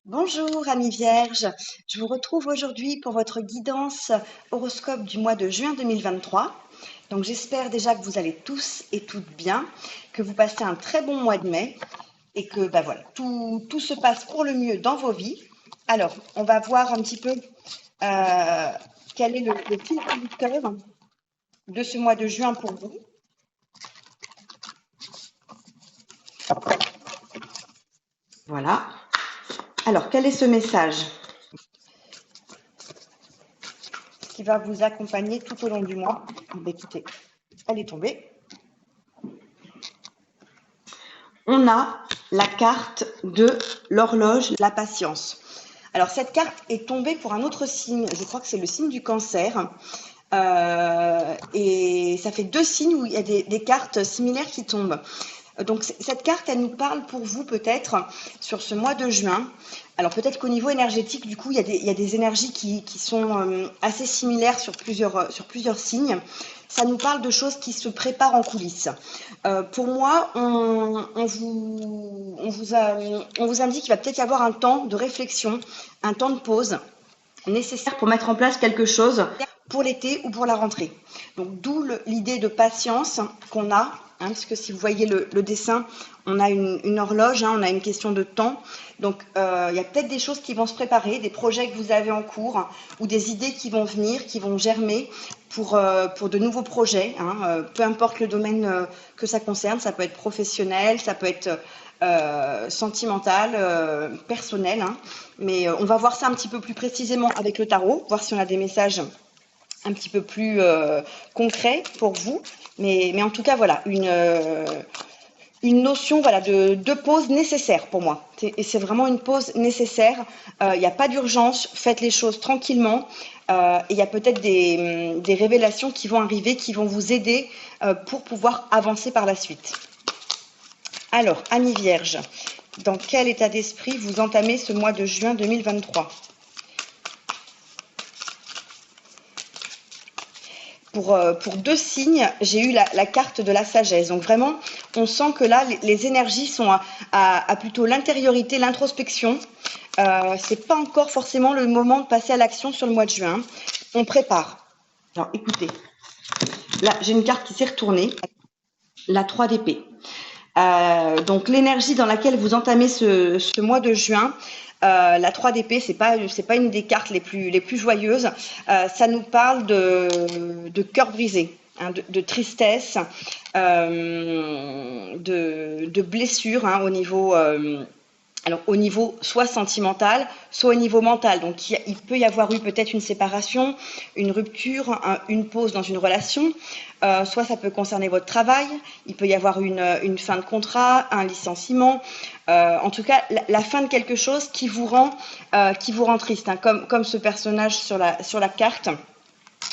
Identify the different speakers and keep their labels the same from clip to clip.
Speaker 1: Bonjour amis vierges, je vous retrouve aujourd'hui pour votre guidance horoscope du mois de juin 2023. Donc j'espère déjà que vous allez tous et toutes bien, que vous passez un très bon mois de mai et que voilà, tout se passe pour le mieux dans vos vies. Alors on va voir un petit peu quel est le fil conducteur de ce mois de juin pour vous. Voilà. Alors quel est ce message qui va vous accompagner tout au long du mois? Écoutez, elle est tombée. On a la carte de l'horloge, la patience. Alors cette carte est tombée pour un autre signe, je crois que c'est le signe du cancer. Et ça fait deux signes où il y a des cartes similaires qui tombent. Donc cette carte, elle nous parle pour vous peut-être sur ce mois de juin. Alors peut-être qu'au niveau énergétique, du coup, il y a des énergies qui sont assez similaires sur plusieurs signes. Ça nous parle de choses qui se préparent en coulisses. Pour moi, on vous indique qu'il va peut-être y avoir un temps de réflexion, un temps de pause nécessaire pour mettre en place quelque chose pour l'été ou pour la rentrée. Donc d'où l'idée de patience qu'on a, parce que si vous voyez le dessin, on a une horloge, on a une question de temps. Donc il y a peut-être des choses qui vont se préparer, des projets que vous avez en cours ou des idées qui vont venir, qui vont germer pour de nouveaux projets, peu importe le domaine que ça concerne. Ça peut être professionnel, ça peut être sentimental, personnel, mais on va voir ça un petit peu plus précisément avec le tarot, voir si on a des messages un petit peu plus concrets pour vous. Mais en tout cas, voilà, une notion de pause nécessaire pour moi. Et c'est vraiment une pause nécessaire. Il n'y a pas d'urgence, faites les choses tranquillement. Et il y a peut-être des révélations qui vont arriver, qui vont vous aider pour pouvoir avancer par la suite. Alors, amis vierges, dans quel état d'esprit vous entamez ce mois de juin 2023 ? Pour deux signes, j'ai eu la carte de la sagesse. Donc vraiment, on sent que là, les énergies sont à plutôt l'intériorité, l'introspection. C'est pas encore forcément le moment de passer à l'action sur le mois de juin. On prépare. Alors écoutez, là j'ai une carte qui s'est retournée, la 3 d'épée. Donc l'énergie dans laquelle vous entamez ce mois de juin, la 3 d'épée, c'est pas une des cartes les plus joyeuses. Ça nous parle de cœur brisé, de tristesse, de blessure au niveau soit sentimental, soit au niveau mental. Donc il peut y avoir eu peut-être une séparation, une rupture, une pause dans une relation. Soit ça peut concerner votre travail, il peut y avoir une fin de contrat, un licenciement. En tout cas, la fin de quelque chose qui vous rend triste, comme ce personnage sur la carte.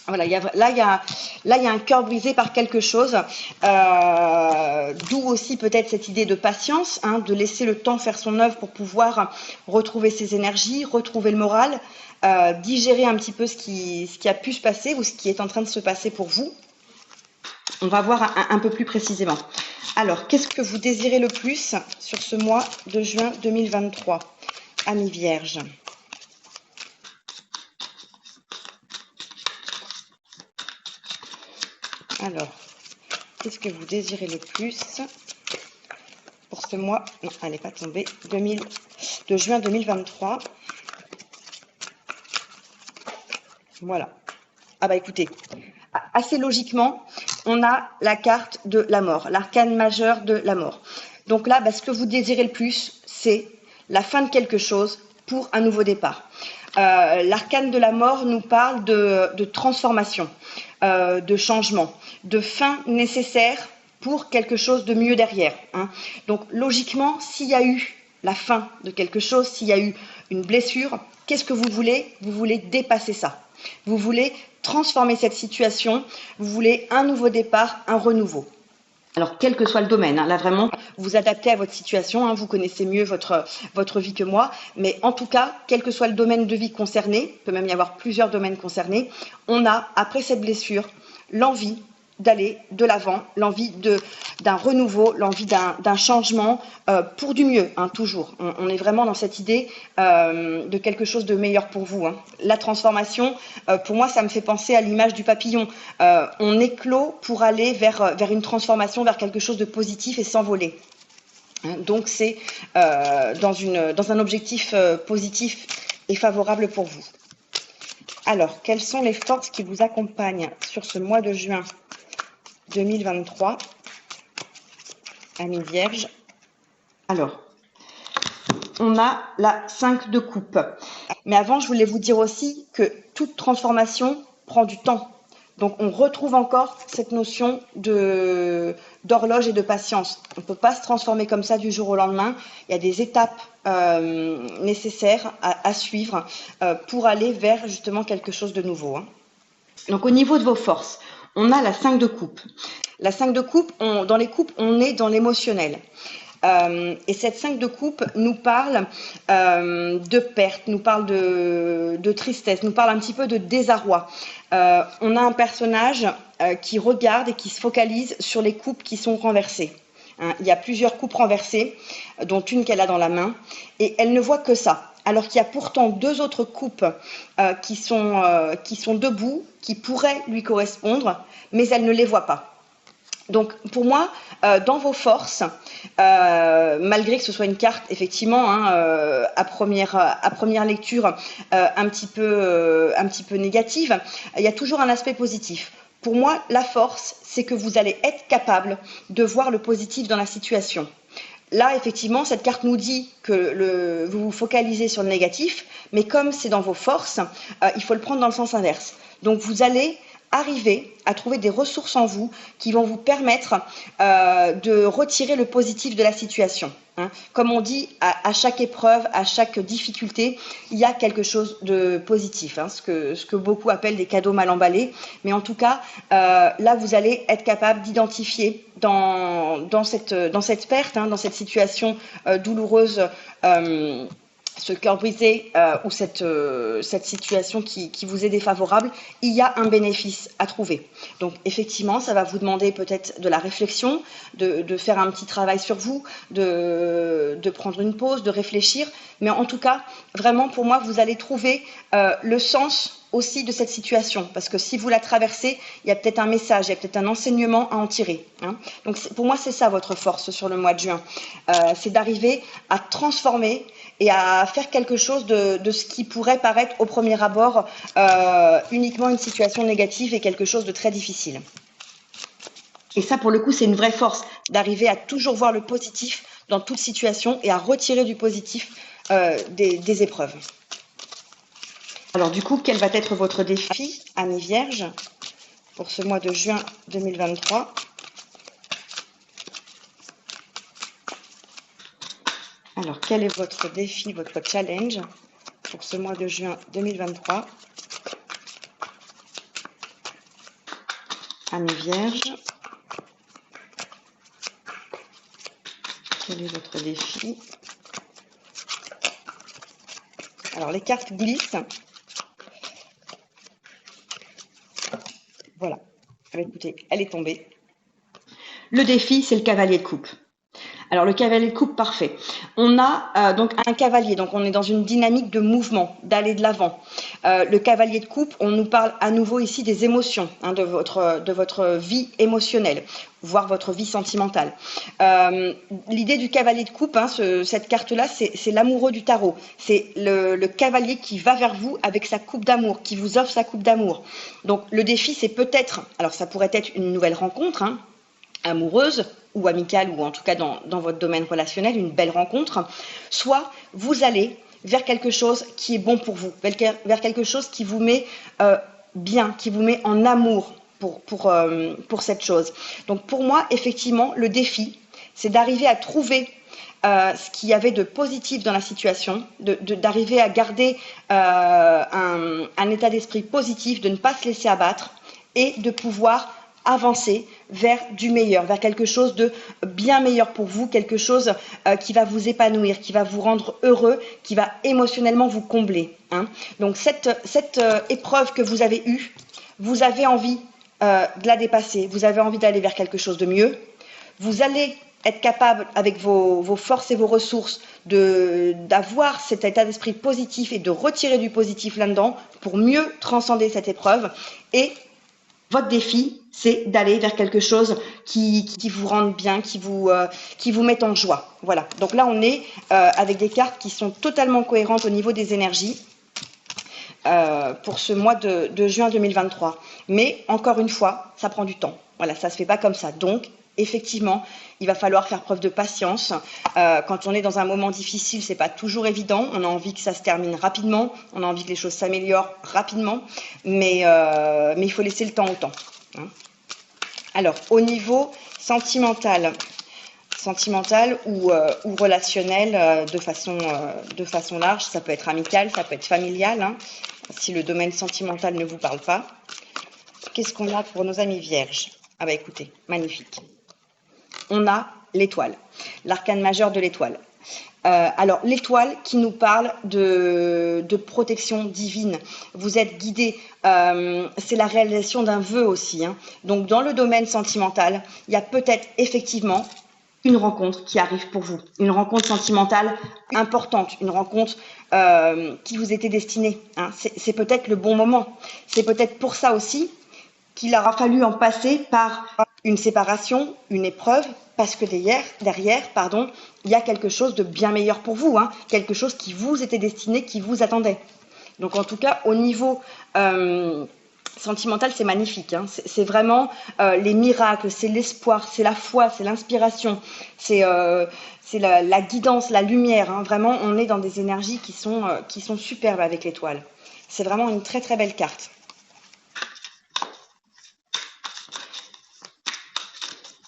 Speaker 1: Voilà, là, il y a un cœur brisé par quelque chose, d'où aussi peut-être cette idée de patience, de laisser le temps faire son œuvre pour pouvoir retrouver ses énergies, retrouver le moral, digérer un petit peu ce qui a pu se passer ou ce qui est en train de se passer pour vous. On va voir un peu plus précisément. Alors, qu'est-ce que vous désirez le plus sur ce mois de juin 2023, amis vierges ? Alors, qu'est-ce que vous désirez le plus pour ce mois? Non, elle n'est pas tombée. De juin 2023. Voilà. Ah bah écoutez, assez logiquement, on a la carte de la mort, l'arcane majeur de la mort. Donc là, ce que vous désirez le plus, c'est la fin de quelque chose pour un nouveau départ. L'arcane de la mort nous parle de transformation, de changement, de fin nécessaire pour quelque chose de mieux derrière. Donc logiquement, s'il y a eu la fin de quelque chose, s'il y a eu une blessure, qu'est-ce que vous voulez ? Vous voulez dépasser ça. Vous voulez transformer cette situation, vous voulez un nouveau départ, un renouveau. Alors, quel que soit le domaine, là vraiment, vous adaptez à votre situation, vous connaissez mieux votre vie que moi, mais en tout cas, quel que soit le domaine de vie concerné, il peut même y avoir plusieurs domaines concernés, on a, après cette blessure, l'envie d'aller de l'avant, l'envie d'un renouveau, l'envie d'un changement pour du mieux, hein, toujours. On est vraiment dans cette idée de quelque chose de meilleur pour vous, hein. La transformation, pour moi, ça me fait penser à l'image du papillon. On éclot pour aller vers une transformation, vers quelque chose de positif et s'envoler. Hein, donc c'est dans un objectif positif et favorable pour vous. Alors, quelles sont les forces qui vous accompagnent sur ce mois de juin 2023, Amis Vierge? Alors, on a la 5 de coupe. Mais avant, je voulais vous dire aussi que toute transformation prend du temps. Donc, on retrouve encore cette notion d'horloge et de patience. On ne peut pas se transformer comme ça du jour au lendemain. Il y a des étapes nécessaires à suivre pour aller vers justement quelque chose de nouveau, hein. Donc, au niveau de vos forces, on a la 5 de coupe. La 5 de coupe, dans les coupes, on est dans l'émotionnel. Et cette 5 de coupe nous parle de perte, nous parle de tristesse, nous parle un petit peu de désarroi. On a un personnage qui regarde et qui se focalise sur les coupes qui sont renversées. Hein, il y a plusieurs coupes renversées, dont une qu'elle a dans la main, et elle ne voit que ça. Alors qu'il y a pourtant deux autres coupes qui sont debout, qui pourraient lui correspondre, mais elle ne les voit pas. Donc pour moi, dans vos forces, malgré que ce soit une carte effectivement hein, à première lecture un petit peu négative, il y a toujours un aspect positif. Pour moi, la force, c'est que vous allez être capable de voir le positif dans la situation. Là, effectivement, cette carte nous dit que vous vous focalisez sur le négatif, mais comme c'est dans vos forces, il faut le prendre dans le sens inverse. Donc vous allez arriver à trouver des ressources en vous qui vont vous permettre de retirer le positif de la situation. Hein. Comme on dit, à chaque épreuve, à chaque difficulté, il y a quelque chose de positif, hein, ce que beaucoup appellent des cadeaux mal emballés. Mais en tout cas, là, vous allez être capable d'identifier dans cette perte, hein, dans cette situation douloureuse, ce cœur brisé ou cette situation qui vous est défavorable, il y a un bénéfice à trouver. Donc effectivement, ça va vous demander peut-être de la réflexion, de faire un petit travail sur vous, de prendre une pause, de réfléchir. Mais en tout cas, vraiment pour moi, vous allez trouver le sens aussi de cette situation, parce que si vous la traversez, il y a peut-être un message, il y a peut-être un enseignement à en tirer, hein. Donc pour moi, c'est ça votre force sur le mois de juin, c'est d'arriver à transformer et à faire quelque chose de ce qui pourrait paraître au premier abord uniquement une situation négative et quelque chose de très difficile. Et ça, pour le coup, c'est une vraie force, d'arriver à toujours voir le positif dans toute situation et à retirer du positif des épreuves. Alors du coup, quel va être votre défi, Amis Vierges, pour ce mois de juin 2023 ? Alors, quel est votre défi, votre challenge pour ce mois de juin 2023 ? Amis Vierges, quel est votre défi ? Alors, les cartes glissent. Voilà. Écoutez, elle est tombée. Le défi, c'est le cavalier de coupe. Alors le cavalier de coupe, parfait. On a donc un cavalier, donc on est dans une dynamique de mouvement, d'aller de l'avant. Le cavalier de coupe, on nous parle à nouveau ici des émotions, hein, de votre vie émotionnelle, voire votre vie sentimentale. L'idée du cavalier de coupe, hein, cette carte-là, c'est l'amoureux du tarot. C'est le cavalier qui va vers vous avec sa coupe d'amour, qui vous offre sa coupe d'amour. Donc le défi, c'est peut-être, alors ça pourrait être une nouvelle rencontre, hein, amoureuse ou amicale, ou en tout cas dans votre domaine relationnel, une belle rencontre, soit vous allez vers quelque chose qui est bon pour vous, vers quelque chose qui vous met bien, qui vous met en amour pour cette chose. Donc pour moi, effectivement, le défi, c'est d'arriver à trouver ce qu'il y avait de positif dans la situation, d'arriver à garder un état d'esprit positif, de ne pas se laisser abattre et de pouvoir avancer vers du meilleur, vers quelque chose de bien meilleur pour vous, quelque chose qui va vous épanouir, qui va vous rendre heureux, qui va émotionnellement vous combler, hein. Donc cette épreuve que vous avez eue, vous avez envie de la dépasser, vous avez envie d'aller vers quelque chose de mieux, vous allez être capable, avec vos forces et vos ressources, d'avoir cet état d'esprit positif et de retirer du positif là-dedans pour mieux transcender cette épreuve. Et votre défi, c'est d'aller vers quelque chose qui vous rende bien, qui vous mette en joie. Voilà. Donc là, on est avec des cartes qui sont totalement cohérentes au niveau des énergies pour ce mois de juin 2023. Mais encore une fois, ça prend du temps. Voilà, ça se fait pas comme ça. Donc, effectivement, il va falloir faire preuve de patience. Quand on est dans un moment difficile, c'est pas toujours évident. On a envie que ça se termine rapidement. On a envie que les choses s'améliorent rapidement. Mais il faut laisser le temps au temps. Hein. Alors, au niveau sentimental ou relationnel de façon large, ça peut être amical, ça peut être familial, hein, si le domaine sentimental ne vous parle pas. Qu'est-ce qu'on a pour nos amis vierges? Ah bah écoutez, magnifique. On a l'étoile, l'arcane majeur de l'étoile. Alors, l'étoile qui nous parle de protection divine. Vous êtes guidé, c'est la réalisation d'un vœu aussi. Hein. Donc, dans le domaine sentimental, il y a peut-être effectivement une rencontre qui arrive pour vous. Une rencontre sentimentale importante, une rencontre qui vous était destinée. Hein. C'est peut-être le bon moment. C'est peut-être pour ça aussi qu'il aura fallu en passer par une séparation, une épreuve, parce que derrière, il y a quelque chose de bien meilleur pour vous, hein, quelque chose qui vous était destiné, qui vous attendait. Donc en tout cas, au niveau sentimental, c'est magnifique. Hein. C'est vraiment les miracles, c'est l'espoir, c'est la foi, c'est l'inspiration, c'est la guidance, la lumière. Hein. Vraiment, on est dans des énergies qui sont superbes avec l'étoile. C'est vraiment une très très belle carte.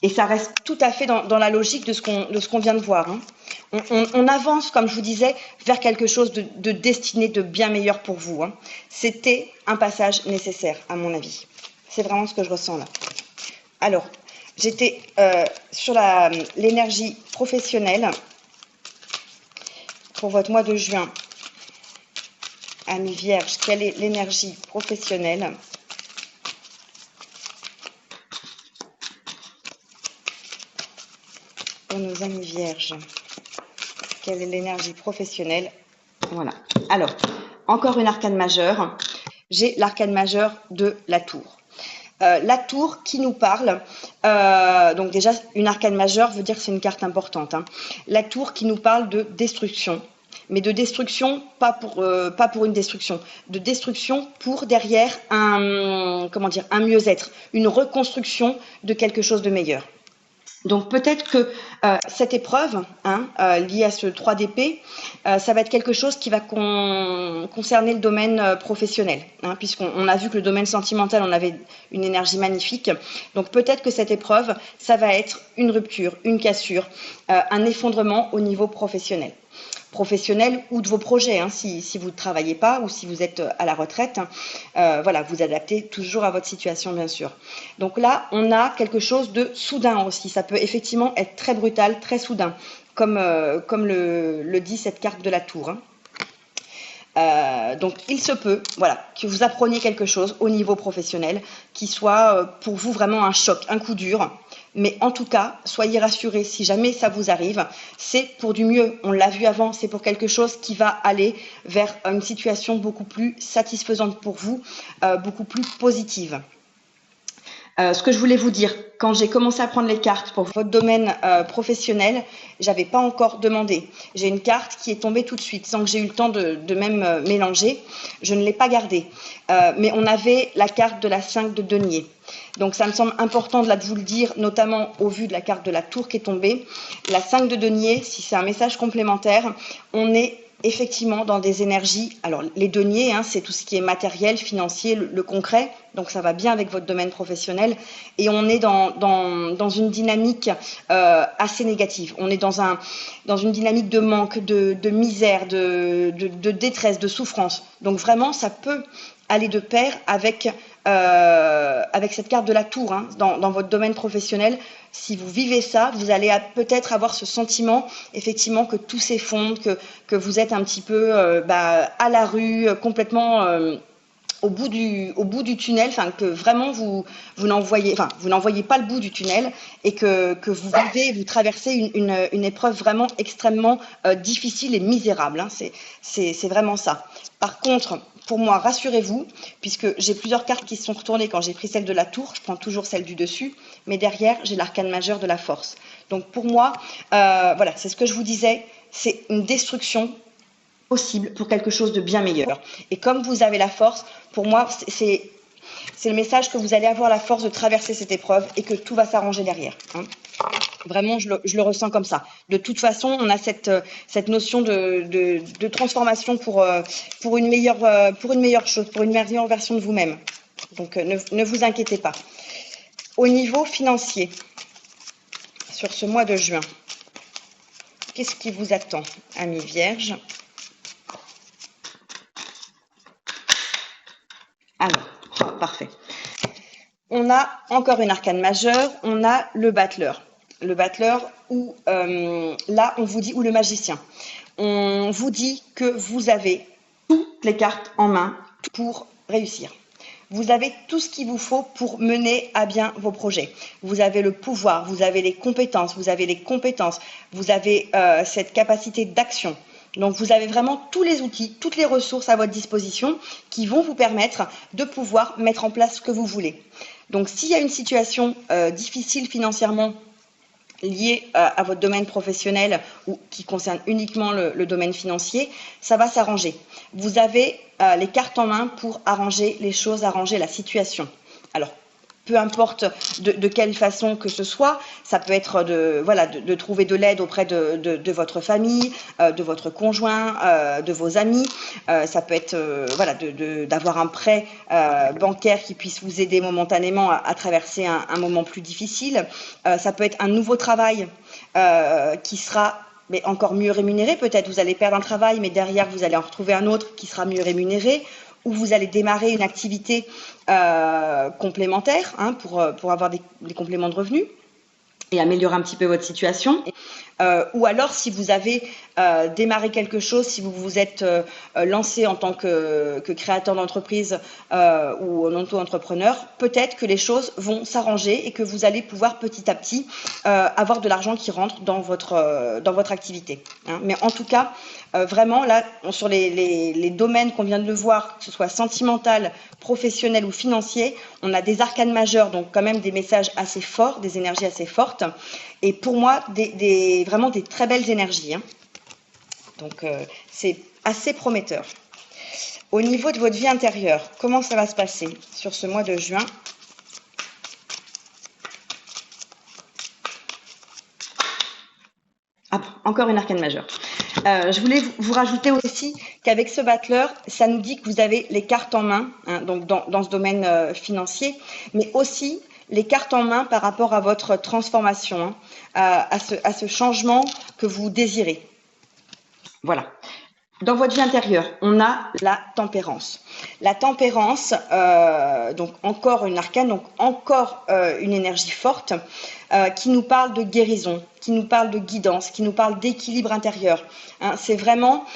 Speaker 1: Et ça reste tout à fait dans la logique de ce qu'on vient de voir. Hein. On avance, comme je vous disais, vers quelque chose de destiné, de bien meilleur pour vous. Hein. C'était un passage nécessaire, à mon avis. C'est vraiment ce que je ressens là. Alors, j'étais sur l'énergie professionnelle pour votre mois de juin. Amis vierges, quelle est l'énergie professionnelle ? Pour nos amis vierges, quelle est l'énergie professionnelle? Voilà. Alors, encore une arcane majeure. J'ai l'arcane majeure de la tour. La tour qui nous parle, donc déjà une arcane majeure veut dire que c'est une carte importante. Hein. La tour qui nous parle de destruction, mais de destruction pas pour une destruction, de destruction pour derrière un mieux-être, une reconstruction de quelque chose de meilleur. Donc peut-être que cette épreuve liée à ce 3 d'épée, ça va être quelque chose qui va concerner le domaine professionnel, hein, puisqu'on a vu que le domaine sentimental, on avait une énergie magnifique. Donc peut-être que cette épreuve, ça va être une rupture, une cassure, un effondrement au niveau professionnel ou de vos projets, hein, si vous ne travaillez pas ou si vous êtes à la retraite. Voilà, vous adaptez toujours à votre situation, bien sûr. Donc là, on a quelque chose de soudain aussi. Ça peut effectivement être très brutal, très soudain, comme le dit cette carte de la tour. Hein. Donc il se peut, voilà, que vous appreniez quelque chose au niveau professionnel qui soit pour vous vraiment un choc, un coup dur. Mais en tout cas, soyez rassurés, si jamais ça vous arrive, c'est pour du mieux. On l'a vu avant, c'est pour quelque chose qui va aller vers une situation beaucoup plus satisfaisante pour vous, beaucoup plus positive. Ce que je voulais vous dire, quand j'ai commencé à prendre les cartes pour votre domaine professionnel, j'avais pas encore demandé. J'ai une carte qui est tombée tout de suite, sans que j'ai eu le temps de même mélanger. Je ne l'ai pas gardée. Mais on avait la carte de la 5 de denier. Donc ça me semble important de vous le dire, notamment au vu de la carte de la tour qui est tombée. La 5 de denier, si c'est un message complémentaire, on est effectivement dans des énergies, alors les deniers, hein, c'est tout ce qui est matériel, financier, le concret, donc ça va bien avec votre domaine professionnel, et on est dans une dynamique assez négative. On est dans une dynamique de manque, de misère, de détresse, de souffrance. Donc vraiment, ça peut aller de pair avec cette carte de la tour, hein, dans votre domaine professionnel. Si vous vivez ça, vous allez peut-être avoir ce sentiment, effectivement, que tout s'effondre, que vous êtes un petit peu à la rue, complètement au bout du tunnel, enfin que vraiment vous n'en voyez, enfin vous n'en voyez pas le bout du tunnel et que vous traversez une épreuve vraiment extrêmement difficile et misérable. Hein. C'est vraiment ça. Par contre, pour moi, rassurez-vous, puisque j'ai plusieurs cartes qui se sont retournées quand j'ai pris celle de la tour, je prends toujours celle du dessus, mais derrière j'ai l'arcane majeur de la force. Donc pour moi, voilà, c'est ce que je vous disais, c'est une destruction possible pour quelque chose de bien meilleur. Et comme vous avez la force, pour moi, c'est le message que vous allez avoir la force de traverser cette épreuve et que tout va s'arranger derrière. Hein. Vraiment, je le ressens comme ça. De toute façon, on a cette notion de transformation pour une meilleure chose, pour une meilleure version de vous-même. Donc, ne vous inquiétez pas. Au niveau financier, sur ce mois de juin, qu'est-ce qui vous attend, amis vierges? Alors, oh, parfait. On a encore une arcane majeure, on a le battleur. Le battleur où, là, on vous dit, ou le magicien. On vous dit que vous avez toutes les cartes en main pour réussir. Vous avez tout ce qu'il vous faut pour mener à bien vos projets. Vous avez le pouvoir, vous avez les compétences, vous avez cette capacité d'action. Donc vous avez vraiment tous les outils, toutes les ressources à votre disposition qui vont vous permettre de pouvoir mettre en place ce que vous voulez. Donc s'il y a une situation difficile financièrement liée à votre domaine professionnel ou qui concerne uniquement le domaine financier, ça va s'arranger. Vous avez les cartes en main pour arranger les choses, arranger la situation. Alors, peu importe de quelle façon que ce soit, ça peut être de trouver de l'aide auprès de votre famille, de votre conjoint, de vos amis. Ça peut être d'avoir un prêt bancaire qui puisse vous aider momentanément à traverser un moment plus difficile. Ça peut être un nouveau travail qui sera mais encore mieux rémunéré. Peut-être vous allez perdre un travail, mais derrière vous allez en retrouver un autre qui sera mieux rémunéré, ou vous allez démarrer une activité complémentaire hein, pour avoir des compléments de revenus et améliorer un petit peu votre situation. Ou alors, si vous avez démarré quelque chose, si vous vous êtes lancé en tant que créateur d'entreprise ou en auto-entrepreneur, peut-être que les choses vont s'arranger et que vous allez pouvoir petit à petit avoir de l'argent qui rentre dans votre activité. Hein. Mais en tout cas, vraiment, là, sur les domaines qu'on vient de le voir, que ce soit sentimental, professionnel ou financier, on a des arcanes majeures, donc quand même des messages assez forts, des énergies assez fortes. Et pour moi, vraiment des très belles énergies. Hein. Donc, c'est assez prometteur. Au niveau de votre vie intérieure, comment ça va se passer sur ce mois de juin? Ah, encore une arcane majeure. Je voulais vous rajouter aussi qu'avec ce battleur, ça nous dit que vous avez les cartes en main, hein, donc dans ce domaine financier, mais aussi les cartes en main par rapport à votre transformation, hein, à ce changement que vous désirez. Voilà. Dans votre vie intérieure, on a la tempérance. La tempérance, donc encore une arcane, donc encore une énergie forte qui nous parle de guérison, qui nous parle de guidance, qui nous parle d'équilibre intérieur. Hein, c'est vraiment,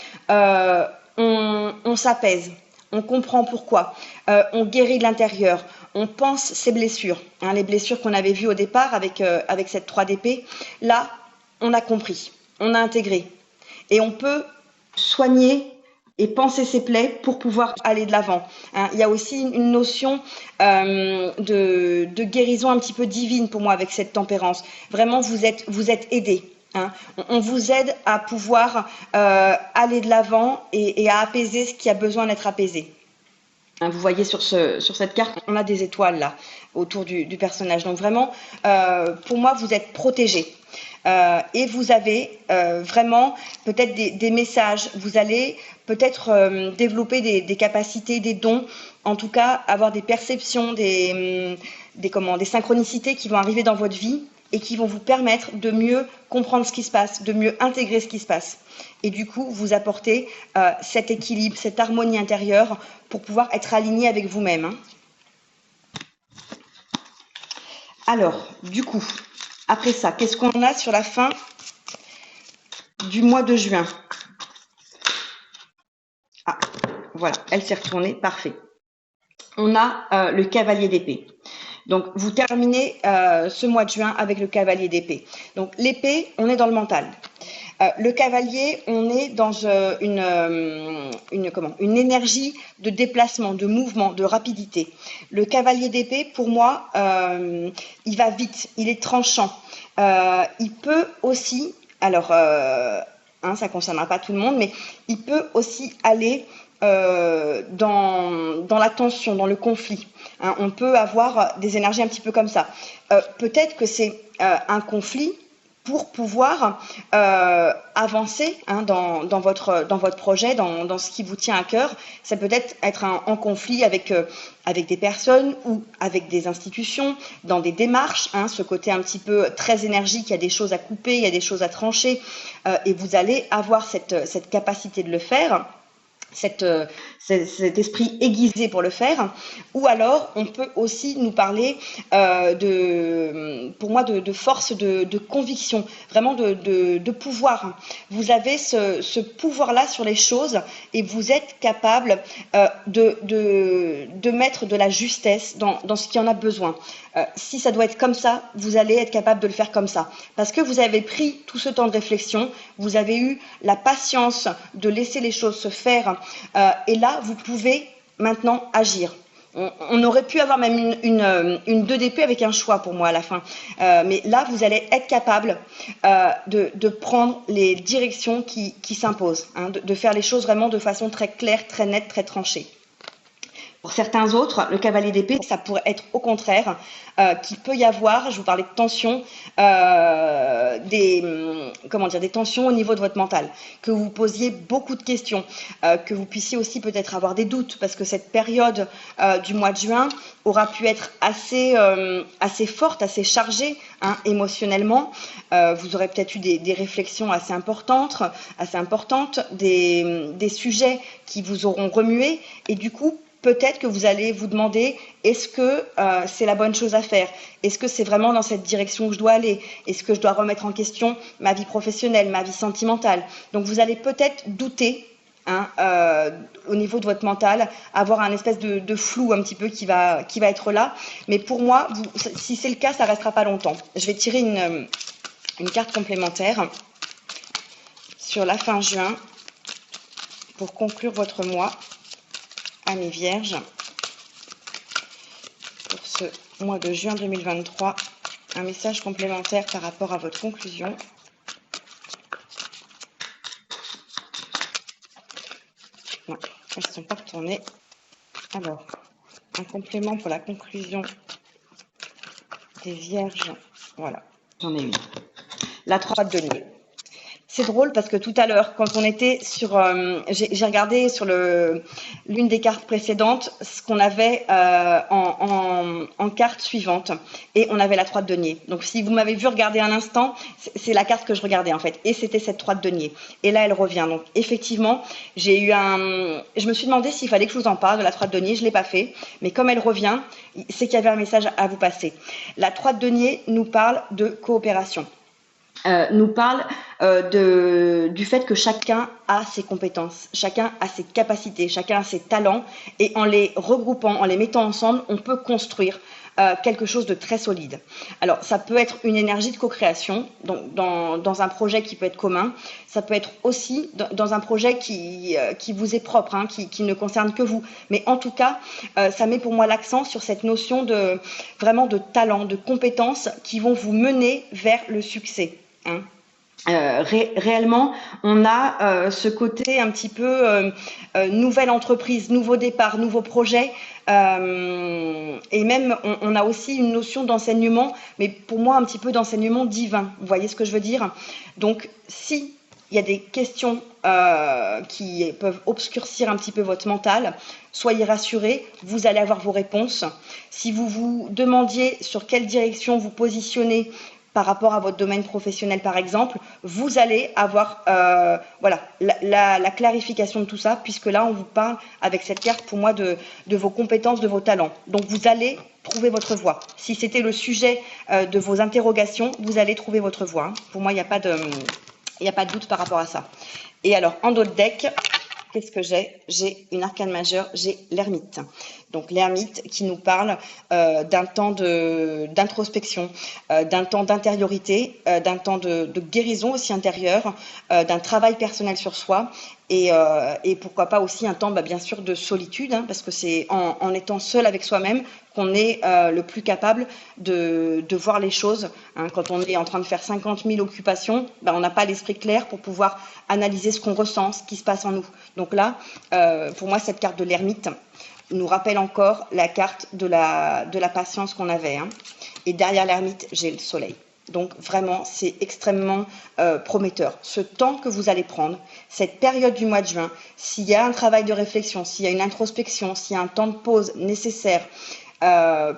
Speaker 1: on s'apaise, on comprend pourquoi, on guérit de l'intérieur, on pense ses blessures, hein, les blessures qu'on avait vues au départ avec cette 3 d'épée. Là, on a compris, on a intégré et on peut soigner et penser ses plaies pour pouvoir aller de l'avant. Hein. Il y a aussi une notion de guérison un petit peu divine pour moi avec cette tempérance. Vraiment, vous êtes aidé. Hein. On vous aide à pouvoir aller de l'avant et à apaiser ce qui a besoin d'être apaisé. Hein, vous voyez sur cette carte, on a des étoiles là autour du personnage. Donc vraiment, pour moi, vous êtes protégé. Et vous avez vraiment peut-être des messages, vous allez peut-être développer des capacités, des dons, en tout cas avoir des perceptions, des synchronicités qui vont arriver dans votre vie et qui vont vous permettre de mieux comprendre ce qui se passe, de mieux intégrer ce qui se passe. Et du coup, vous apporter cet équilibre, cette harmonie intérieure pour pouvoir être aligné avec vous-même. Hein. Alors, du coup, après ça, qu'est-ce qu'on a sur la fin du mois de juin? Ah, voilà, elle s'est retournée, parfait. on a le cavalier d'épée. Donc, vous terminez ce mois de juin avec le cavalier d'épée. Donc, l'épée, on est dans le mental. Le cavalier, on est dans une énergie de déplacement, de mouvement, de rapidité. Le cavalier d'épée, pour moi, il va vite, il est tranchant. Il peut aussi, alors, ça ne concernera pas tout le monde, mais il peut aussi aller dans la tension, dans le conflit. On peut avoir des énergies un petit peu comme ça. Peut-être que c'est un conflit pour pouvoir avancer dans votre projet, dans ce qui vous tient à cœur. Ça peut être en conflit avec des personnes ou avec des institutions, dans des démarches, ce côté un petit peu très énergique, il y a des choses à couper, il y a des choses à trancher, et vous allez avoir cette capacité de le faire. Cet esprit aiguisé pour le faire, ou alors on peut aussi nous parler pour moi de force, de conviction, vraiment de pouvoir. Vous avez ce pouvoir-là sur les choses et vous êtes capable de mettre de la justesse dans ce qui en a besoin. Si ça doit être comme ça, vous allez être capable de le faire comme ça. Parce que vous avez pris tout ce temps de réflexion, vous avez eu la patience de laisser les choses se faire, et là, vous pouvez maintenant agir. On aurait pu avoir même une 2 d'épée avec un choix pour moi à la fin. Mais là, vous allez être capable de prendre les directions qui s'imposent, de faire les choses vraiment de façon très claire, très nette, très tranchée. Pour certains autres, le cavalier d'épée, ça pourrait être au contraire qu'il peut y avoir, je vous parlais de tension, des tensions au niveau de votre mental, que vous posiez beaucoup de questions, que vous puissiez aussi peut-être avoir des doutes, parce que cette période du mois de juin aura pu être assez forte, assez chargée émotionnellement. Vous aurez peut-être eu des réflexions assez importantes, des sujets qui vous auront remué, et du coup, peut-être que vous allez vous demander, est-ce que c'est la bonne chose à faire? Est-ce que c'est vraiment dans cette direction que je dois aller? Est-ce que je dois remettre en question ma vie professionnelle, ma vie sentimentale? Donc vous allez peut-être douter au niveau de votre mental, avoir un espèce de flou un petit peu qui va être là. Mais pour moi, si c'est le cas, ça ne restera pas longtemps. Je vais tirer une carte complémentaire sur la fin juin pour conclure votre mois. À mes vierges, pour ce mois de juin 2023, un message complémentaire par rapport à votre conclusion. Non, elles ne sont pas retournées. Alors, un complément pour la conclusion des vierges. Voilà, j'en ai une. La 3 de denier. C'est drôle parce que tout à l'heure, quand on était sur... j'ai regardé sur l'une des cartes précédentes ce qu'on avait en carte suivante. Et on avait la 3 de denier. Donc, si vous m'avez vu regarder un instant, c'est la carte que je regardais en fait. Et c'était cette 3 de denier. Et là, elle revient. Donc, effectivement, je me suis demandé s'il fallait que je vous en parle de la 3 de denier. Je ne l'ai pas fait. Mais comme elle revient, c'est qu'il y avait un message à vous passer. La 3 de denier nous parle de coopération. Nous parle du fait que chacun a ses compétences, chacun a ses capacités, chacun a ses talents, et en les regroupant, en les mettant ensemble, on peut construire quelque chose de très solide. Alors, ça peut être une énergie de co-création dans un projet qui peut être commun. Ça peut être aussi dans un projet qui vous est propre, qui ne concerne que vous. Mais en tout cas, ça met pour moi l'accent sur cette notion vraiment de talent, de compétences qui vont vous mener vers le succès. Réellement, on a ce côté un petit peu nouvelle entreprise, nouveau départ, nouveau projet, et même on a aussi une notion d'enseignement, mais pour moi un petit peu d'enseignement divin. Vous voyez ce que je veux dire? Donc, si il y a des questions qui peuvent obscurcir un petit peu votre mental, soyez rassurés, vous allez avoir vos réponses. Si vous vous demandiez sur quelle direction vous positionnez par rapport à votre domaine professionnel, par exemple, vous allez avoir la clarification de tout ça, puisque là, on vous parle avec cette carte, pour moi, de vos compétences, de vos talents. Donc, vous allez trouver votre voie. Si c'était le sujet de vos interrogations, vous allez trouver votre voie. Pour moi, il n'y a pas de doute par rapport à ça. Et alors, en d'autres decks, qu'est-ce que j'ai? J'ai une arcane majeure, j'ai l'ermite. Donc l'ermite qui nous parle d'un temps d'introspection, d'un temps d'intériorité, d'un temps de guérison aussi intérieure, d'un travail personnel sur soi et pourquoi pas aussi un temps bien sûr de solitude, hein, parce que c'est en étant seul avec soi-même qu'on est le plus capable de voir les choses. Hein. Quand on est en train de faire 50 000 occupations, on n'a pas l'esprit clair pour pouvoir analyser ce qu'on ressent, ce qui se passe en nous. Donc là, pour moi, cette carte de l'ermite nous rappelle encore la carte de la patience qu'on avait. Hein. Et derrière l'ermite, j'ai le soleil. Donc vraiment, c'est extrêmement prometteur. Ce temps que vous allez prendre, cette période du mois de juin, s'il y a un travail de réflexion, s'il y a une introspection, s'il y a un temps de pause nécessaire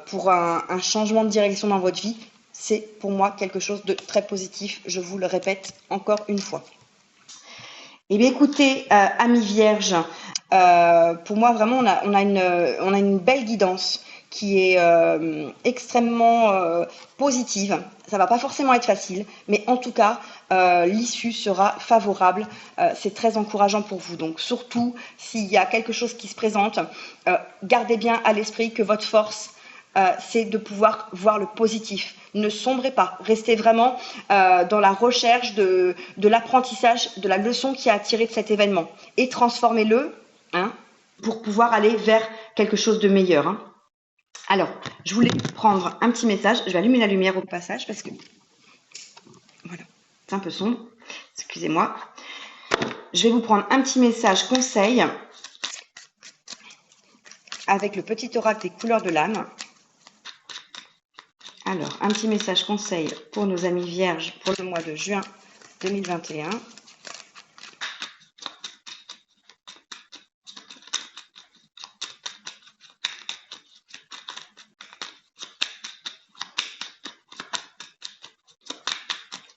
Speaker 1: pour un changement de direction dans votre vie, c'est pour moi quelque chose de très positif. Je vous le répète encore une fois. Eh bien, écoutez, amis vierges, pour moi, vraiment, on a une belle guidance qui est extrêmement positive. Ça va pas forcément être facile, mais en tout cas, l'issue sera favorable. C'est très encourageant pour vous. Donc, surtout, s'il y a quelque chose qui se présente, gardez bien à l'esprit que votre force, c'est de pouvoir voir le positif. Ne sombrez pas. Restez vraiment dans la recherche de l'apprentissage, de la leçon qui a attiré de cet événement. Et transformez-le pour pouvoir aller vers quelque chose de meilleur. Hein. Alors, je voulais prendre un petit message. Je vais allumer la lumière au passage parce que voilà, c'est un peu sombre. Excusez-moi. Je vais vous prendre un petit message conseil avec le petit oracle des couleurs de l'âme. Alors, un petit message conseil pour nos amis vierges pour le mois de juin 2021.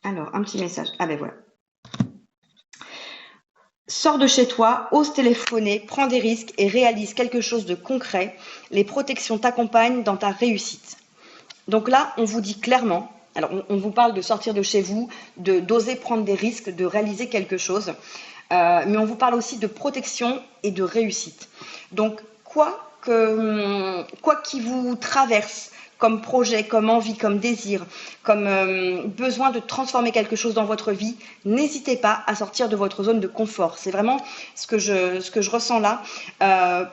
Speaker 1: Alors, un petit message. Ah ben voilà. Sors de chez toi, ose téléphoner, prends des risques et réalise quelque chose de concret. Les protections t'accompagnent dans ta réussite. Donc là, on vous dit clairement, alors on vous parle de sortir de chez vous, d'oser prendre des risques, de réaliser quelque chose, mais on vous parle aussi de protection et de réussite. Donc quoi qui vous traverse comme projet, comme envie, comme désir, comme besoin de transformer quelque chose dans votre vie, n'hésitez pas à sortir de votre zone de confort. C'est vraiment ce que je ressens là.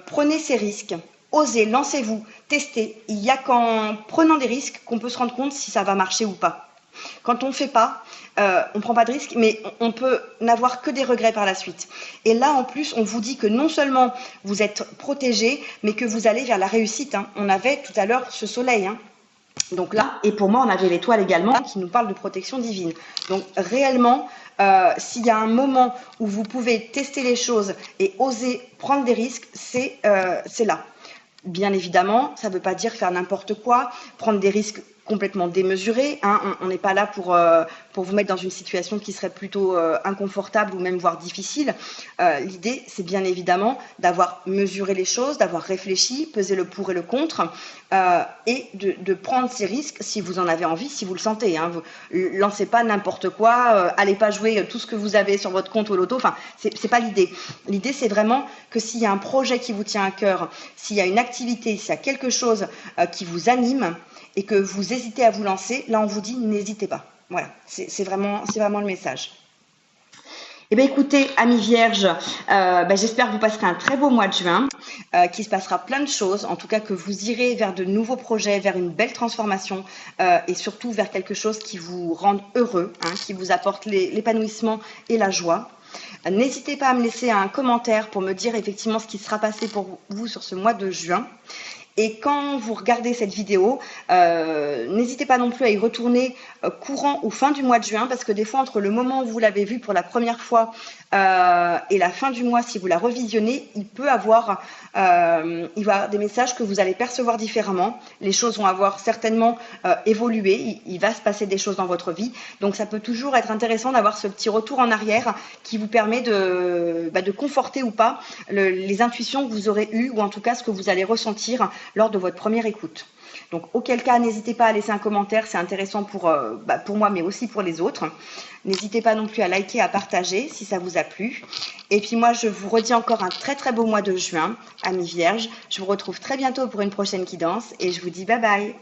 Speaker 1: Prenez ces risques. Osez, lancez-vous, testez. Il n'y a qu'en prenant des risques qu'on peut se rendre compte si ça va marcher ou pas. Quand on ne fait pas, on ne prend pas de risques, mais on peut n'avoir que des regrets par la suite. Et là, en plus, on vous dit que non seulement vous êtes protégé, mais que vous allez vers la réussite. Hein. On avait tout à l'heure ce soleil. Hein. Donc là, et pour moi, on avait l'étoile également qui nous parle de protection divine. Donc réellement, s'il y a un moment où vous pouvez tester les choses et oser prendre des risques, c'est là. Bien évidemment, ça ne veut pas dire faire n'importe quoi, prendre des risques complètement démesurés. Hein. On n'est pas là pour vous mettre dans une situation qui serait plutôt inconfortable ou même voire difficile. L'idée, c'est bien évidemment d'avoir mesuré les choses, d'avoir réfléchi, pesé le pour et le contre, et de prendre ces risques si vous en avez envie, si vous le sentez. Hein. Vous lancez pas n'importe quoi, allez pas jouer tout ce que vous avez sur votre compte au loto. Enfin, c'est pas l'idée. L'idée, c'est vraiment que s'il y a un projet qui vous tient à cœur, s'il y a une activité, s'il y a quelque chose qui vous anime et que vous hésitez à vous lancer, là on vous dit n'hésitez pas. Voilà, c'est vraiment le message. Eh bien écoutez, amis vierges, j'espère que vous passerez un très beau mois de juin, qu'il se passera plein de choses, en tout cas que vous irez vers de nouveaux projets, vers une belle transformation et surtout vers quelque chose qui vous rende heureux, hein, qui vous apporte l'épanouissement et la joie. N'hésitez pas à me laisser un commentaire pour me dire effectivement ce qui sera passé pour vous sur ce mois de juin. Et quand vous regardez cette vidéo, n'hésitez pas non plus à y retourner courant ou fin du mois de juin, parce que des fois, entre le moment où vous l'avez vue pour la première fois et la fin du mois, si vous la revisionnez, il va y avoir des messages que vous allez percevoir différemment. Les choses vont avoir certainement évolué, il va se passer des choses dans votre vie. Donc ça peut toujours être intéressant d'avoir ce petit retour en arrière qui vous permet de conforter ou pas les intuitions que vous aurez eues, ou en tout cas ce que vous allez ressentir lors de votre première écoute. Donc, auquel cas, n'hésitez pas à laisser un commentaire, c'est intéressant pour moi, mais aussi pour les autres. N'hésitez pas non plus à liker, à partager si ça vous a plu. Et puis moi, je vous redis encore un très très beau mois de juin, amis vierges. Je vous retrouve très bientôt pour une prochaine Qui danse et je vous dis bye bye.